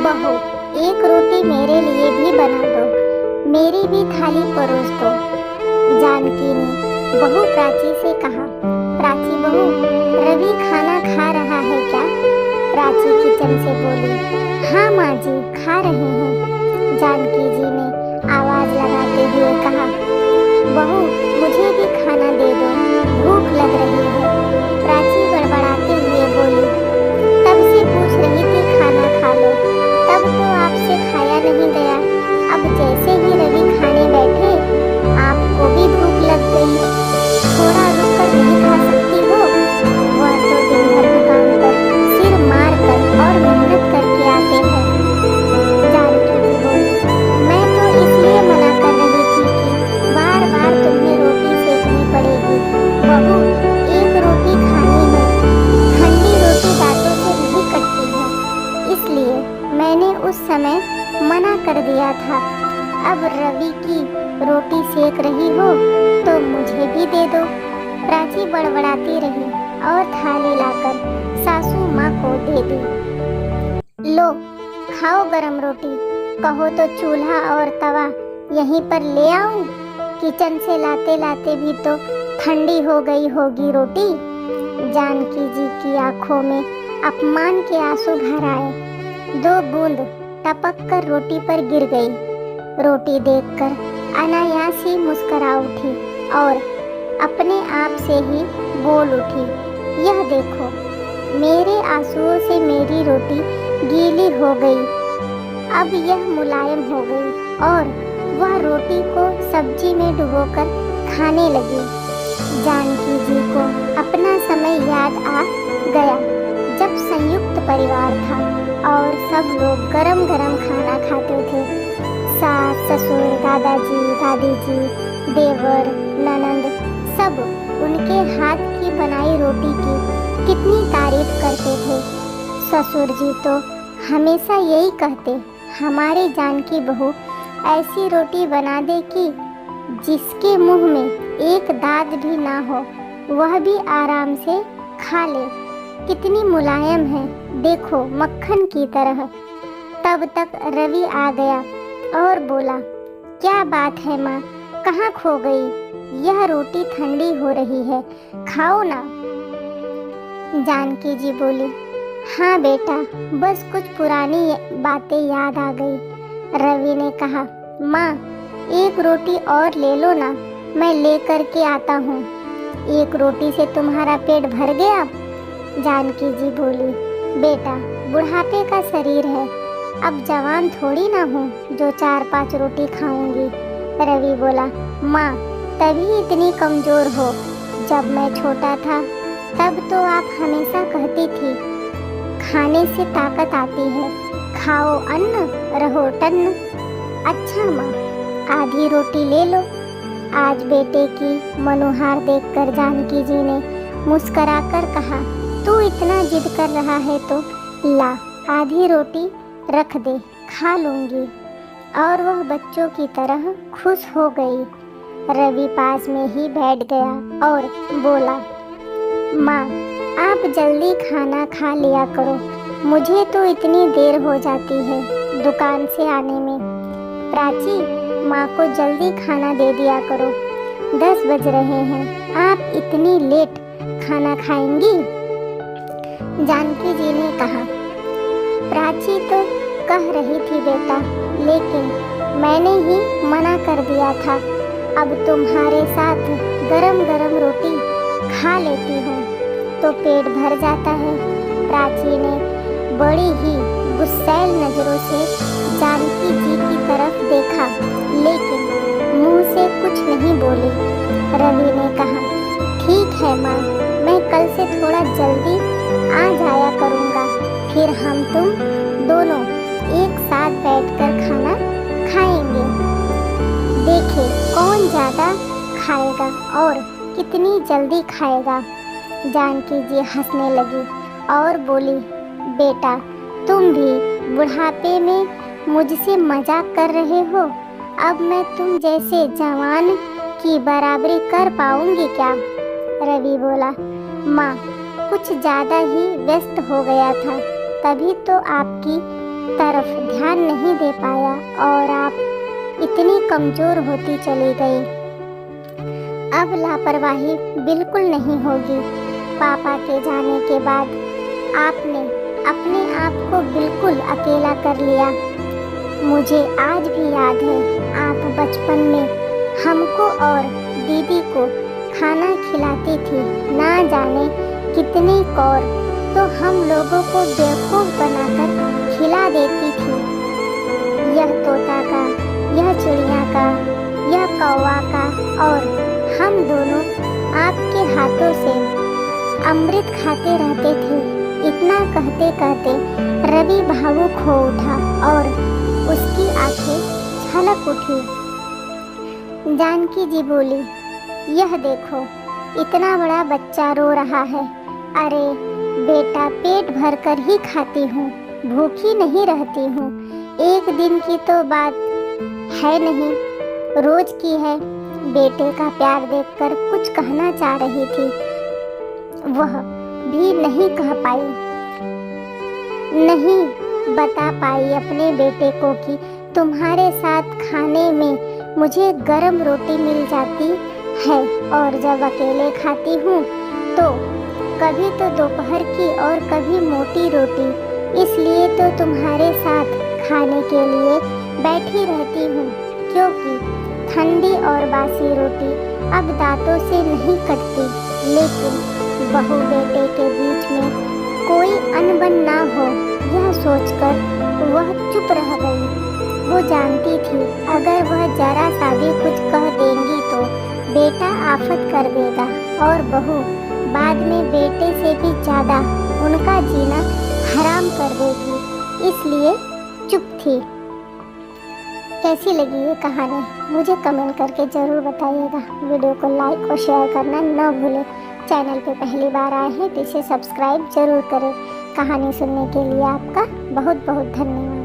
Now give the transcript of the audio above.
बहू, एक रोटी मेरे लिए भी बना दो, मेरी भी थाली परोस दो। जानकी ने बहू प्राची से कहा। प्राची बहू, रवि खाना खा रहा है क्या? प्राची किचन से बोली। हाँ माँ जी, खा रहे हैं। जानकी जी ने आवाज लगाते हुए कहा, बहू मुझे भी खाना दे दो, भूख लग रही है। प्राची बड़बड़ाते हुए बोली, तब से पूछ रही थी खाना खा लो, तब तो आपसे खाया नहीं गया। अब जैसे ही रवि खाने बैठे आपको भी भूख लग गई। थोड़ा रुक कर नहीं खा सकती हो? वह तो दिन भर दुकान पर सिर मार कर और मेहनत करके आते हैं। जानकी जी बोली, मैं तो इसलिए मना कर रही थी कि बार बार तुम्हें रोटी सेकनी पड़ेगी। बहू, एक रोटी खानी है, ठंडी रोटी दांतों से नहीं कटती है, इसलिए मैंने उस समय मना कर दिया था। अब रवि की रोटी सेक रही हो तो मुझे भी दे दो। प्राची बड़बड़ाती रही और थाली लाकर सासू माँ को दे दी। लो खाओ गरम रोटी, कहो तो चूल्हा और तवा यहीं पर ले आऊं? किचन से लाते लाते भी तो ठंडी हो गई होगी रोटी। जानकी जी की आंखों में अपमान के आंसू भर आए। 2 बूंद टपक कर रोटी पर गिर गई। रोटी देखकर अनायास ही मुस्कुरा उठी और अपने आप से ही बोल उठी, यह देखो, मेरे आंसुओं से मेरी रोटी गीली हो गई। अब यह मुलायम हो गई और वह रोटी को सब्जी में डुबोकर खाने लगी। जानकी जी को अपना समय याद आ गया जब संयुक्त परिवार था और सब लोग गरम गरम खाना खाते थे। सास ससुर, दादाजी दादी जी, देवर ननंद सब उनके हाथ की बनाई रोटी की कितनी तारीफ करते थे। ससुर जी तो हमेशा यही कहते, हमारी जानकी बहू ऐसी रोटी बना दे कि जिसके मुंह में एक दाग भी ना हो वह भी आराम से खा ले। कितनी मुलायम है, देखो मक्खन की तरह। तब तक रवि आ गया और बोला, क्या बात है माँ, कहाँ खो गई? यह रोटी ठंडी हो रही है, खाओ ना। जानकी जी बोली, हाँ बेटा, बस कुछ पुरानी बातें याद आ गई। रवि ने कहा, माँ एक रोटी और ले लो ना, मैं लेकर के आता हूँ। एक रोटी से तुम्हारा पेट भर गया? जानकी जी बोली, बेटा बुढ़ापे का शरीर है, अब जवान थोड़ी ना हूँ जो 4-5 रोटी खाऊंगी। रवि बोला, माँ तभी इतनी कमजोर हो, जब मैं छोटा था तब तो आप हमेशा कहती थी खाने से ताकत आती है, खाओ अन्न रहो टन्न। अच्छा माँ, आधी रोटी ले लो। आज बेटे की मनुहार देखकर जानकी जी ने मुस्कुराकर कहा, तू इतना जिद कर रहा है तो ला, आधी रोटी रख दे, खा लूंगी। और वह बच्चों की तरह खुश हो गई। रवि पास में ही बैठ गया और बोला, माँ आप जल्दी खाना खा लिया करो, मुझे तो इतनी देर हो जाती है दुकान से आने में। प्राची, माँ को जल्दी खाना दे दिया करो, 10 बज रहे हैं, आप इतनी लेट खाना खाएंगी? जानकी जी ने कहा, प्राची तो कह रही थी बेटा, लेकिन मैंने ही मना कर दिया था। अब तुम्हारे साथ गरम गरम रोटी खा लेती हूँ तो पेट भर जाता है। प्राची ने बड़ी ही गुस्सैल नजरों से जानकी जी की तरफ देखा, लेकिन मुंह से कुछ नहीं बोली। रवि ने कहा, ठीक है माँ, मैं कल से थोड़ा जल्दी आ जाया करूँगा, फिर हम तुम दोनों एक साथ बैठकर खाना खाएंगे। देखे कौन ज़्यादा खाएगा और कितनी जल्दी खाएगा। जानकी जी हंसने लगी और बोली, बेटा तुम भी बुढ़ापे में मुझसे मजाक कर रहे हो? अब मैं तुम जैसे जवान की बराबरी कर पाऊंगी क्या? रवि बोला, माँ कुछ ज़्यादा ही व्यस्त हो गया था, तभी तो आपकी तरफ ध्यान नहीं दे पाया और आप इतनी कमज़ोर होती चली गई। अब लापरवाही बिल्कुल नहीं होगी। पापा के जाने के बाद आपने अपने आप को बिल्कुल अकेला कर लिया। मुझे आज भी याद है, आप बचपन में हमको और दीदी को खाना खिलाती थी, ना जाने कितनी कौर तो हम लोगों को बेवकूफ़ बनाकर खिला देती थी। यह तोता का, यह चिड़िया का, यह कौवा का, और हम दोनों आपके हाथों से अमृत खाते रहते थे। इतना कहते कहते रवि भावुक हो उठा और उसकी आंखें छलक उठी। जानकी जी बोली, यह देखो, इतना बड़ा बच्चा रो रहा है। अरे बेटा, पेट भर कर ही खाती हूँ, भूखी नहीं रहती हूँ। एक दिन की तो बात है नहीं, रोज की है। बेटे का प्यार देखकर कुछ कहना चाह रही थी, वह भी नहीं कह पाई, नहीं बता पाई अपने बेटे को कि तुम्हारे साथ खाने में मुझे गरम रोटी मिल जाती है और जब अकेले खाती हूँ तो कभी तो दोपहर की और कभी मोटी रोटी, इसलिए तो तुम्हारे साथ खाने के लिए बैठी रहती हूँ, क्योंकि ठंडी और बासी रोटी अब दांतों से नहीं कटती। लेकिन बहू बेटे के बीच में कोई अनबन ना हो, यह सोचकर वह चुप रह गई। वो जानती थी अगर वह जरा सा भी कुछ कह देंगी तो बेटा आफत कर देगा और बहू बाद में बेटे से भी ज़्यादा उनका जीना हराम कर देगी, इसलिए चुप थी। कैसी लगी ये कहानी मुझे कमेंट करके ज़रूर बताइएगा। वीडियो को लाइक और शेयर करना न भूलें। चैनल पे पहली बार आए हैं तो इसे सब्सक्राइब ज़रूर करें। कहानी सुनने के लिए आपका बहुत बहुत धन्यवाद।